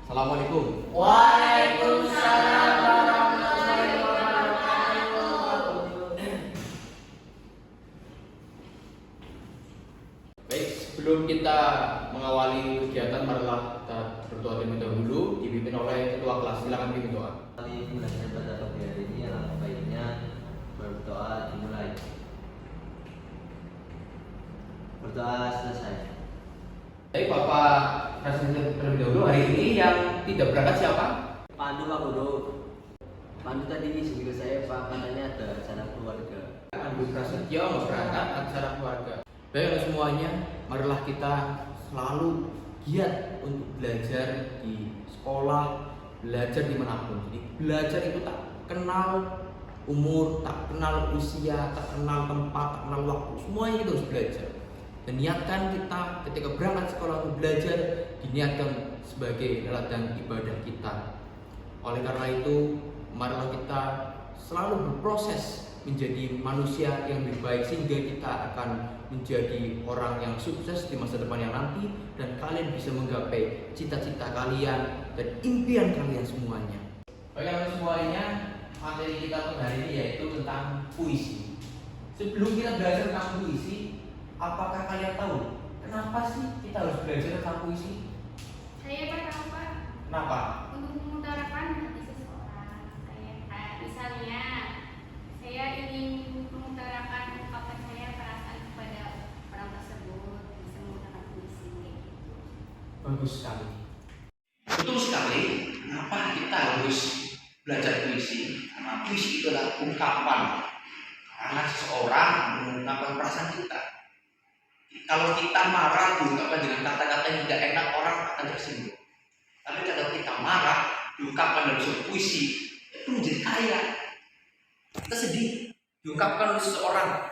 Assalamualaikum. Waalaikumsalam warahmatullahi wabarakatuh. Baik, sebelum kita mengawali kegiatan, marilah kita berdoa terlebih dahulu, dipimpin oleh ketua kelas. Silakan pimpin doa. Kali belajar pada pagi hari ini alangkah baiknya berdoa dimulai. Berdoa selesai. Baik, Bapak Presiden terlebih dahulu, hari ini yang tidak berangkat siapa? Pandu Pak Guru. Pandu tadi sebelum saya Pak katanya ada acara keluarga. Pandu Prasetyo mau berangkat acara keluarga. Baik semuanya, marilah kita selalu giat untuk belajar di sekolah, belajar dimanapun. Jadi belajar itu tak kenal umur, tak kenal usia, tak kenal tempat, tak kenal waktu. Semuanya itu harus belajar. Dan niatkan kita ketika berangkat sekolah untuk belajar, diniatkan sebagai ladang ibadah kita. Oleh karena itu, marilah kita selalu berproses menjadi manusia yang lebih baik, sehingga kita akan menjadi orang yang sukses di masa depan yang nanti, dan kalian bisa menggapai cita-cita kalian dan impian kalian semuanya. Bagi semuanya, materi kita pada hari ini yaitu tentang puisi. Sebelum kita belajar tentang puisi, apakah kalian tahu kenapa sih kita harus belajar tentang puisi? Saya tahu Pak, Kenapa? untuk mengutarakan hati seseorang. Misalnya, saya ingin mengutarakan ungkapan saya perasaan kepada orang tersebut, bisa menggunakan puisi. Bagus sekali. Betul sekali. Kenapa kita harus belajar puisi? Karena puisi itu adalah ungkapan karena seseorang mengungkapkan perasaan kita. Kalau kita marah diungkapkan dengan kata-kata yang tidak enak, orang akan tersinggung. Tapi kalau kita marah diungkapkan dalam sebuah puisi, itu menjadi kaya. Kita sedih diungkapkan oleh seseorang,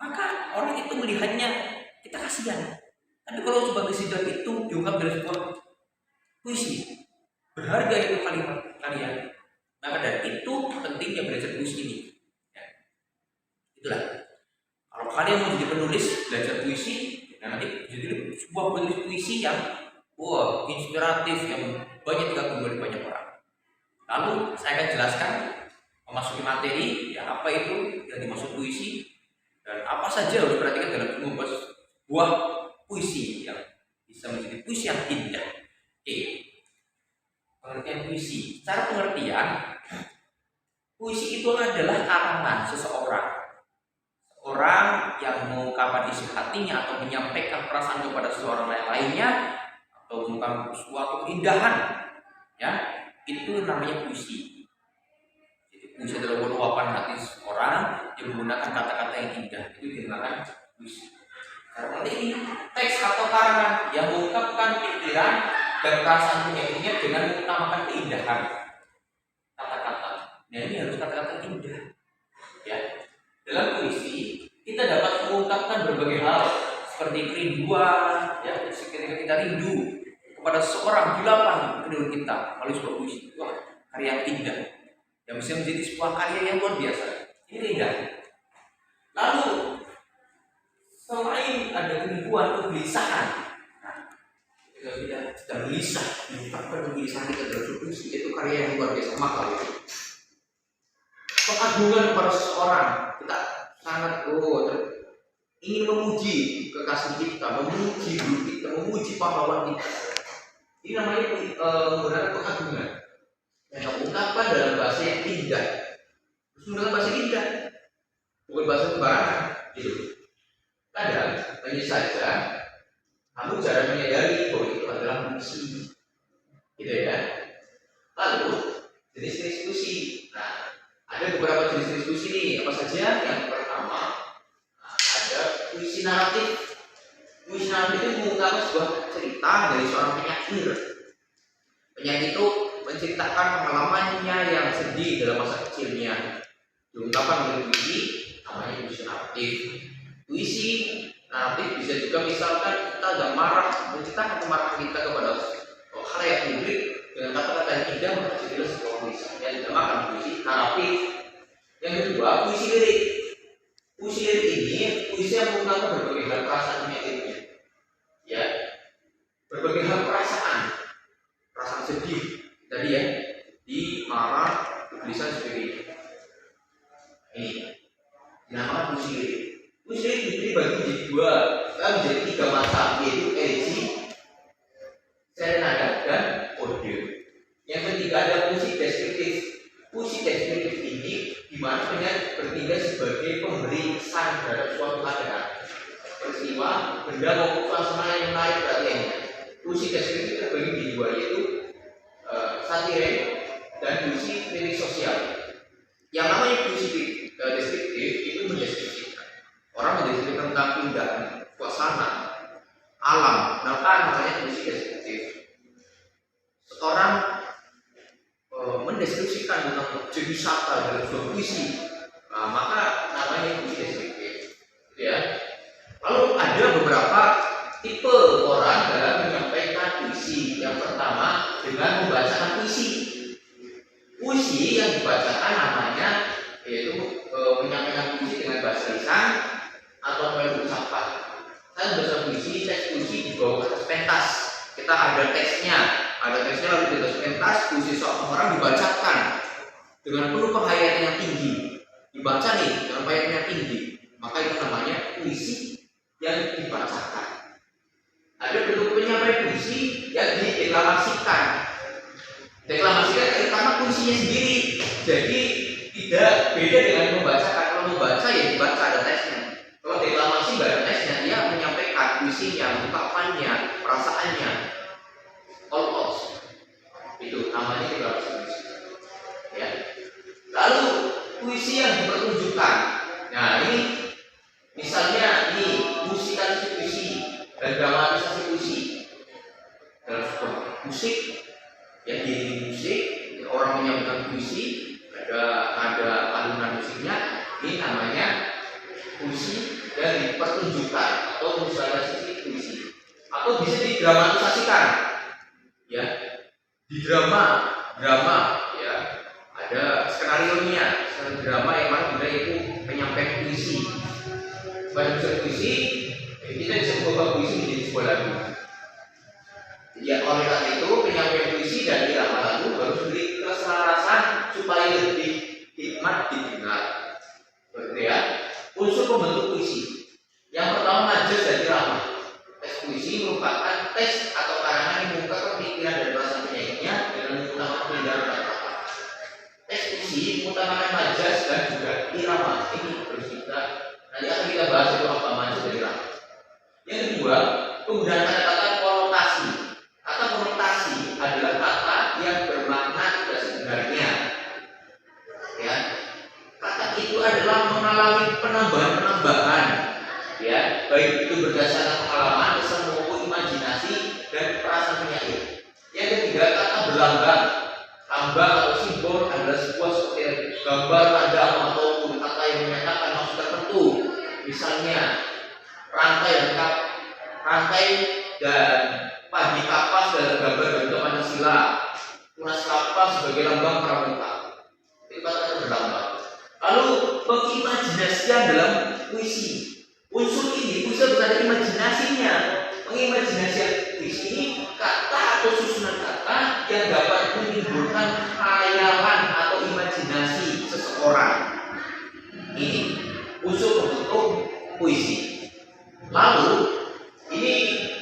maka orang itu melihatnya kita kasihan. Tapi kalau coba kesedihan itu diungkap dalam sebuah puisi, berharga itu kalimat kalian. Maka dari itu pentingnya belajar puisi ini. Ya. Itulah. Kalau kalian mau jadi penulis, belajar puisi, nanti jadi sebuah penulis puisi yang inspiratif, yang banyak dikagumi oleh banyak orang. Lalu saya akan jelaskan memasuki materi, ya apa itu yang dimaksud puisi dan apa saja harus diperhatikan dalam membuat sebuah puisi yang bisa menjadi puisi yang indah. Oke. Pengertian puisi. Secara pengertian, puisi itu adalah karangan seseorang. Orang yang mengungkapkan isi hatinya atau menyampaikan perasaan kepada seseorang lainnya, atau mengungkapkan suatu keindahan, ya itu namanya puisi. Jadi puisi adalah luapan hati seseorang yang menggunakan kata-kata yang indah, itu dinamakan puisi. Karena ini teks atau karangan yang mengungkapkan pikiran dan perasaan penyairnya dengan mengutamakan keindahan kata-kata. Nah ini harus kata-kata indah, ya. Dalam puisi kita dapat mengungkapkan berbagai hal seperti kerinduan, ya, ketika kita rindu kepada seseorang di lapang rindu kita melalui sebuah puisi. Wah, karya yang indah yang bisa menjadi sebuah karya yang luar biasa. Ini indah. Lalu selain ada kerinduan, kegelisahan, ketika kita sedang gelisah, diungkapkan kegelisahan kita dalam sebuah puisi, itu karya yang luar biasa. Maka pengagungan kepada seseorang, kita sangat ingin memuji kekasih kita, memuji guru kita, memuji pahlawan kita. Ini namanya menggunakan pengagungan yang mengungkapkan dalam bahasa yang indah. Terus menggunakan bahasa indah, bukan bahasa sembarangan. Gitu. Kadang hanya saja kamu jarang menyadari bahwa itu adalah puisi, gitu ya. Lalu jenis-jenis puisi. Nah, ada beberapa jenis puisi nih. Apa saja? Yang pertama, ada puisi naratif. Puisi naratif itu mengungkapkan sebuah cerita dari seorang penyair. Penyair itu menceritakan pengalamannya yang sedih dalam masa kecilnya. Diungkapkan melalui puisi, namanya puisi naratif. Puisi naratif bisa juga misalkan kita agak marah, menceritakan kemarahan kita kepada halayak publik dengan kata-kata yang indah, maka jadilah sebuah puisi. Yang dinamakan puisi naratif. Yang kedua, puisi lirik. Puisi lirik ini puisi yang mengungkapkan berbagai hal perasaan penyairnya, ya, berbagai hal perasaan tadi ya, di marah tulisan seperti ini dinamakan puisi lirik. Puisi lirik dibagi menjadi dua, menjadi tiga macam, yaitu edisi, serenada, dan ode. Yang ketiga ada puisi deskriptif. Puisi deskriptif ini di mana penyair bertindak sebagai pemberi kesan terhadap suatu keadaan, peristiwa, benda maupun suasana yang menarik perhatiannya. Puisi deskriptif terbagi di dua, yaitu satire dan puisi lirik sosial. Yang namanya puisi deskriptif itu mendeskripsikan, orang mendeskripsikan tentang keindahan, suasana, alam, maka namanya puisi deskriptif. Seorang mendeskripsikan tentang objek wisata dalam sebuah puisi, maka namanya puisi deskriptif, ya. Lalu ada beberapa tipe orang dalam menyampaikan puisi. Yang pertama dengan membacakan puisi. Puisi yang dibacakan namanya yaitu menyampaikan puisi dengan bahasa lisan atau melalui ucapan. Saya membaca puisi, teks puisi dibawa ke atas pentas. Kita ada teksnya lalu di atas pentas puisi seorang orang dibacakan dengan penuh penghayatan yang tinggi. Dibaca nih dengan penghayatan yang tinggi, maka itu namanya puisi yang dibacakan. Ada bentuk penyampaian puisi yang dideklamasikan. Deklamasikan karena puisinya sendiri, jadi tidak beda dengan membacakan. Kalau membaca ya dibaca ada teksnya. Kalau deklamasi nggak ada teksnya, dia menyampaikan puisinya, ungkapannya, perasaannya. All itu namanya deklamasi puisi. Ya. Lalu puisi yang dipertunjukkan. Nah ini misalnya ini musikalisasi puisi dan dramatisasi puisi dalam sebuah musik. Ya, di musik orang menyampaikan puisi, ada alunan musiknya, ini namanya puisi yang dipertunjukkan atau musikalisasi puisi, atau bisa didramatisasikan. Ya, di drama ya ada skenario-nya, drama yang mana juga itu penyampaian puisi. Pada puisi kita bisa mengubah puisi menjadi sebuah lagu. Ya, oleh karena itu penyampaian puisi dan irama lagu harus diberi keselarasan supaya lebih hikmat didengar. Berarti ya, unsur pembentuk puisi. Yang pertama majas dan irama. Teks puisi merupakan teks atau karangan yang mengungkapkan pikiran dan perasaan penyairnya dengan menggunakan pendengaran kata-kata. Teks puisi mengutamakan majas dan juga irama. Ini harus nanti akan kita bahas itu apa majas dan irama. Yang kedua, penggunaan kata-kata konotasi. Kata konotasi adalah kata yang bermakna tidak sebenarnya. Ya, kata itu adalah mengalami penambahan-penambahan. Ya, baik itu berdasarkan pengalaman, kesan maupun imajinasi dan perasaan penyair. Yang ketiga, kata berlambang. Lambang atau simbol adalah sebuah seperti gambar, tanda atau kata yang menyatakan maksud tertentu. Misalnya rantai dan padi kapas dalam gambar bentuk Pancasila, tunas kapas sebagai lambang pramuka. Itu kata berlambang. Lalu pengimajinasian dalam puisi. Unsur ini bisa berada imajinasinya. Pengimajinasian puisi ini kata atau susunan kata yang dapat menimbulkan khayalan atau imajinasi seseorang. Ini unsur pembentuk puisi. Lalu ini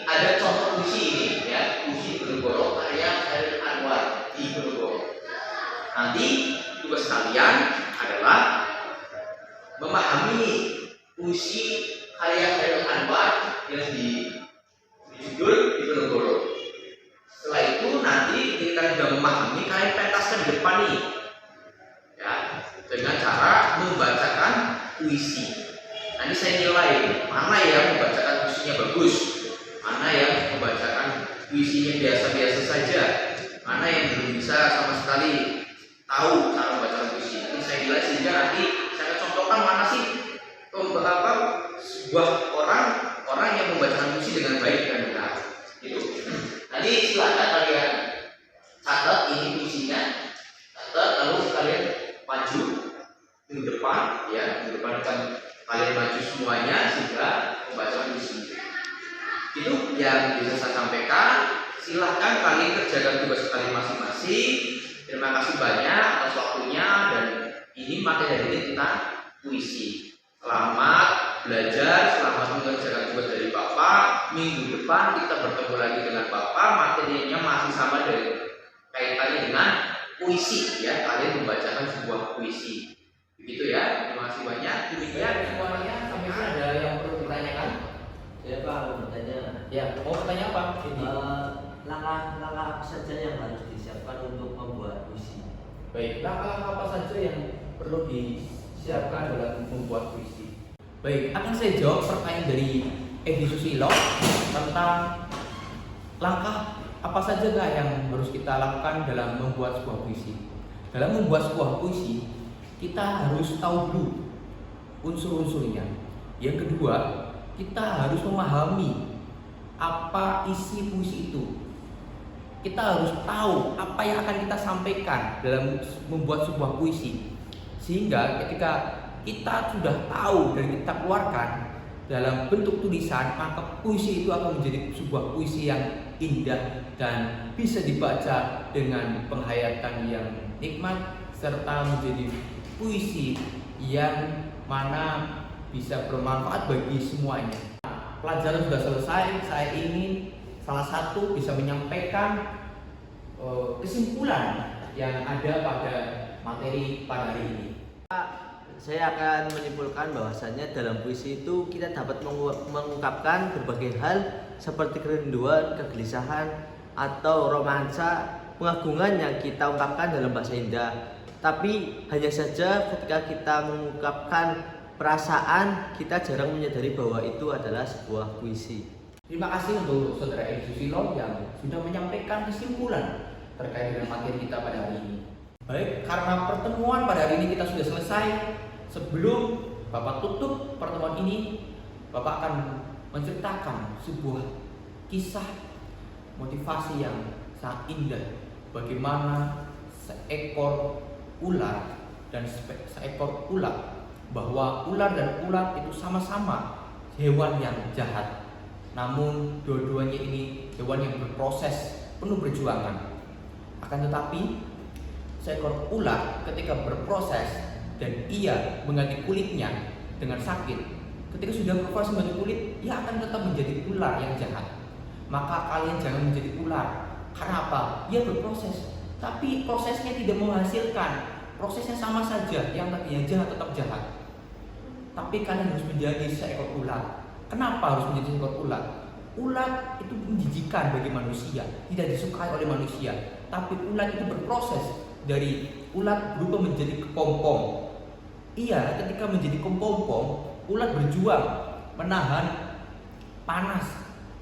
ada contoh puisi ini ya, puisi Diponegoro karya Chairil Anwar di Diponegoro. Nanti tugas kalian adalah memahami puisi karya Chairil Anwar yang dijudul Diponegoro. Setelah itu nanti ketika kalian sudah memahami, kalian pentaskan di depan nih ya, dengan cara membacakan puisi. Nanti saya nilai mana yang membacakan puisinya bagus, mana yang membacakan puisinya biasa-biasa saja, mana yang belum bisa sama sekali tahu cara membaca puisi. Ini saya nilai sehingga nanti saya contohkan mana sih sebuah orang yang membacakan puisi dengan baik dan benar. Itu. Nanti silakan kalian catat ini puisinya, catat lalu kalian maju ke depan ya, di depan kalian maju semuanya sehingga membaca puisi. Itu yang bisa saya sampaikan. silahkan kalian kerjakan tugas kalian masing-masing. Terima kasih banyak atas waktunya, dan ini materi dari tentang puisi. Selamat belajar, selamat mengerjakan tugas dari Bapak. Minggu depan kita bertemu lagi dengan Bapak. Materinya masih sama dari kaitannya dengan puisi ya. Kalian membacakan sebuah puisi. Begitu ya. Terima kasih banyak. Demikian semuanya. Sampai sini ada yang perlu ditanyakan? Ya Pak, mau bertanya. Ya, mau bertanya apa? Ini. Langkah-langkah apa saja yang harus disiapkan untuk membuat puisi? Baik, langkah-langkah apa saja yang perlu disiapkan dalam membuat puisi? Baik, akan saya jawab pertanyaan dari Edi Susilo tentang langkah apa saja yang harus kita lakukan dalam membuat sebuah puisi. Dalam membuat sebuah puisi, kita harus tahu dulu unsur-unsurnya. Yang kedua, kita harus memahami apa isi puisi itu. Kita harus tahu apa yang akan kita sampaikan dalam membuat sebuah puisi. Sehingga ketika kita sudah tahu dan kita keluarkan dalam bentuk tulisan, maka puisi itu akan menjadi sebuah puisi yang indah dan bisa dibaca dengan penghayatan yang nikmat, serta menjadi puisi yang mana bisa bermanfaat bagi semuanya. Pelajaran sudah selesai, saya ingin salah satu bisa menyampaikan kesimpulan yang ada pada materi pada hari ini. Saya akan menyimpulkan bahwasannya dalam puisi itu kita dapat mengungkapkan berbagai hal seperti kerinduan, kegelisahan, atau romansa, pengagungan yang kita ungkapkan dalam bahasa indah. Tapi hanya saja ketika kita mengungkapkan perasaan, kita jarang menyadari bahwa itu adalah sebuah puisi. Terima kasih untuk Saudara Edi Susilo yang sudah menyampaikan kesimpulan terkait dengan materi kita pada hari ini. Baik, karena pertemuan pada hari ini kita sudah selesai, sebelum Bapak tutup pertemuan ini, Bapak akan menceritakan sebuah kisah motivasi yang sangat indah. Bagaimana seekor ular dan seekor ulat, bahwa ular dan ulat itu sama-sama hewan yang jahat. Namun dua-duanya ini hewan yang berproses, penuh perjuangan. Akan tetapi seekor ular ketika berproses dan ia mengganti kulitnya dengan sakit, ketika sudah berproses mengganti kulit, ia akan tetap menjadi ular yang jahat. Maka kalian jangan menjadi ular. Karena apa? Ia berproses, tapi prosesnya tidak menghasilkan. Prosesnya sama saja, yang tadinya jahat tetap jahat. Tapi kalian harus menjadi seekor ular. Kenapa harus menjadi seekor ular? Ulat itu menjijikan bagi manusia, tidak disukai oleh manusia. Tapi ulat itu berproses dari ulat berubah menjadi kepompong. Ia ketika menjadi kepompong, ulat berjuang menahan panas,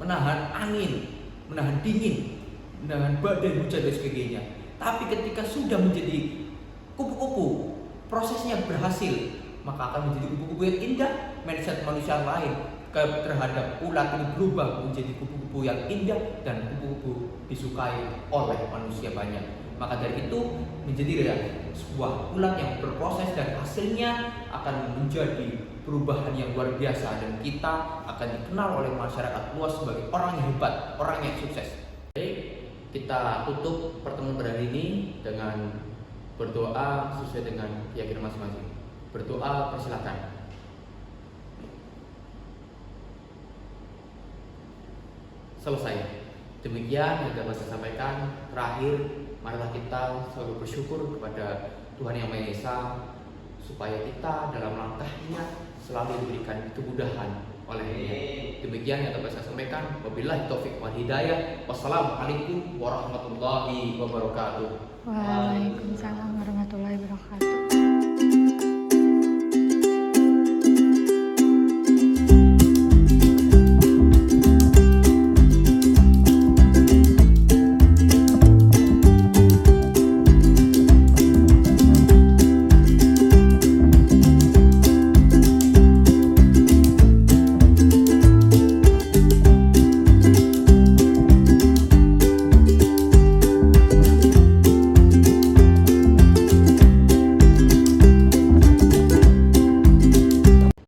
menahan angin, menahan dingin, menahan badai hujan dan sebagainya. Tapi ketika sudah menjadi kupu-kupu, prosesnya berhasil, maka akan menjadi kupu-kupu yang indah. Mindset manusia lain terhadap ulat ini berubah menjadi kupu-kupu yang indah dan kupu-kupu disukai oleh manusia banyak. Maka dari itu menjadi sebuah ulat yang berproses dan hasilnya akan menjadi perubahan yang luar biasa, dan kita akan dikenal oleh masyarakat luas sebagai orang yang hebat, orang yang sukses. Baik, kita tutup pertemuan pada hari ini dengan berdoa sesuai dengan keyakinan masing-masing. Berdoa, persilakan. Selesai. Demikian yang dapat saya sampaikan. Terakhir, marilah kita selalu bersyukur kepada Tuhan Yang Maha Esa, supaya kita dalam langkahnya selalu diberikan kemudahan olehnya. Demikian yang dapat saya sampaikan. Wabillahi taufik wal hidayah. Wassalamualaikum warahmatullahi wabarakatuh. Waalaikumsalam warahmatullahi wabarakatuh.